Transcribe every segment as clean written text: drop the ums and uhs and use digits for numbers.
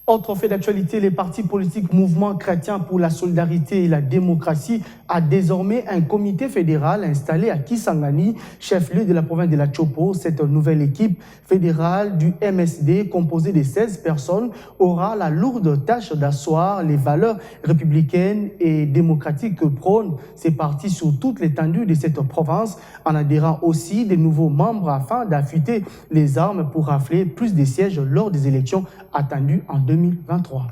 Autre fait d'actualité, les partis politiques Mouvement chrétien pour la solidarité et la démocratie a désormais un comité fédéral installé à Kisangani, chef-lieu de la province de la Chopo. Cette nouvelle équipe fédérale du MSD, composée de 16 personnes, aura la lourde tâche d'asseoir les valeurs républicaines et démocratiques que prônent ces partis sur toute l'étendue de cette province, en adhérant aussi des nouveaux membres afin d'affûter les armes pour rafler plus de sièges lors des élections attendues en 2023.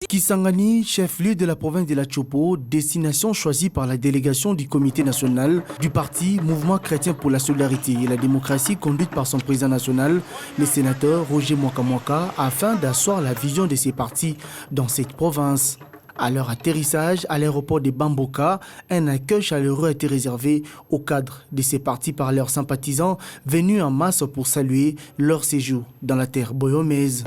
Kisangani, chef-lieu de la province de la Chopo, destination choisie par la délégation du comité national du parti Mouvement chrétien pour la solidarité et la démocratie, conduite par son président national, le sénateur Roger Mwaka, afin d'asseoir la vision de ces partis dans cette province. À leur atterrissage à l'aéroport de Bamboka, un accueil chaleureux a été réservé aux cadres de ces partis par leurs sympathisants venus en masse pour saluer leur séjour dans la terre boyomaise.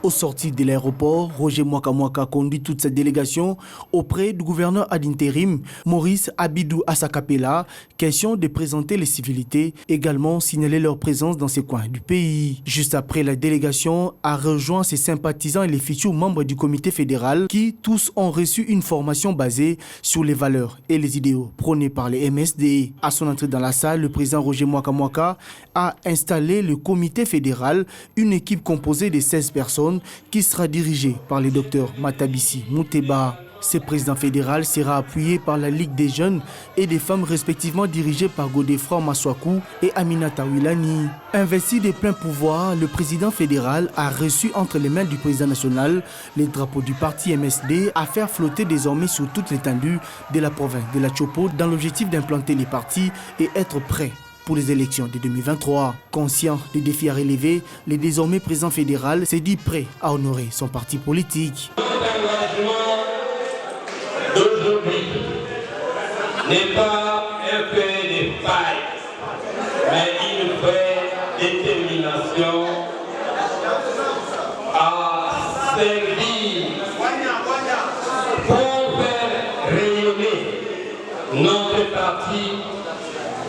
Au sortir de l'aéroport, Roger Mwaka conduit toute sa délégation auprès du gouverneur ad intérim Maurice Abidou Asakapela, question de présenter les civilités, également signaler leur présence dans ces coins du pays. Juste après, la délégation a rejoint ses sympathisants et les futurs membres du comité fédéral qui tous ont reçu une formation basée sur les valeurs et les idéaux prônés par les MSD. À son entrée dans la salle, le président Roger Mwaka a installé le comité fédéral, une équipe composée de 16 personnes qui sera dirigé par le docteur Matabisi Mouteba. Ce président fédéral sera appuyé par la Ligue des jeunes et des femmes respectivement dirigées par Godefroy Maswaku et Aminata Wilani. Investi de plein pouvoir, le président fédéral a reçu entre les mains du président national les drapeaux du parti MSD à faire flotter désormais sur toute l'étendue de la province de la Chopo dans l'objectif d'implanter les partis et être prêt pour les élections de 2023. Conscient des défis à relever, le désormais président fédéral s'est dit prêt à honorer son parti politique. L'engagement d'aujourd'hui n'est pas un fait de faille, mais une vraie détermination à servir pour faire rayonner notre parti,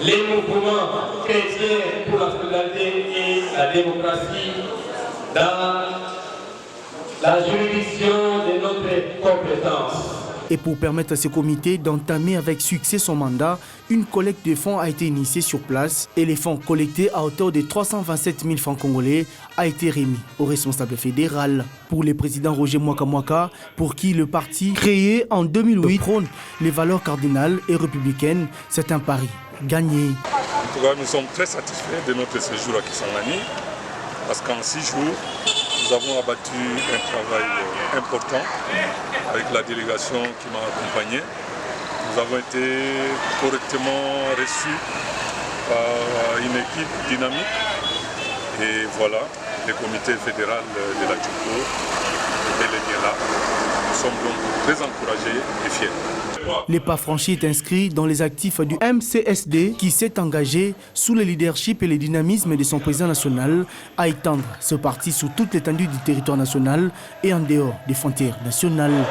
les mouvements chrétiens pour la solidarité et la démocratie dans la juridiction de notre compétence. Et pour permettre à ce comité d'entamer avec succès son mandat, une collecte de fonds a été initiée sur place et les fonds collectés à hauteur de 327 000 francs congolais a été remis au responsable fédéral. Pour le président Roger Mwaka, pour qui le parti créé en 2008 prône les valeurs cardinales et républicaines, c'est un pari gagné. En tout cas, nous sommes très satisfaits de notre séjour à Kisangani parce qu'en 6 jours, nous avons abattu un travail important avec la délégation qui m'a accompagné. Nous avons été correctement reçus par une équipe dynamique et voilà, le comité fédéral de la Chopo est bel et bien là. Nous sommes donc très encouragés et fiers. Le pas franchi est inscrit dans les actifs du MCSD qui s'est engagé sous le leadership et le dynamisme de son président national à étendre ce parti sur toute l'étendue du territoire national et en dehors des frontières nationales.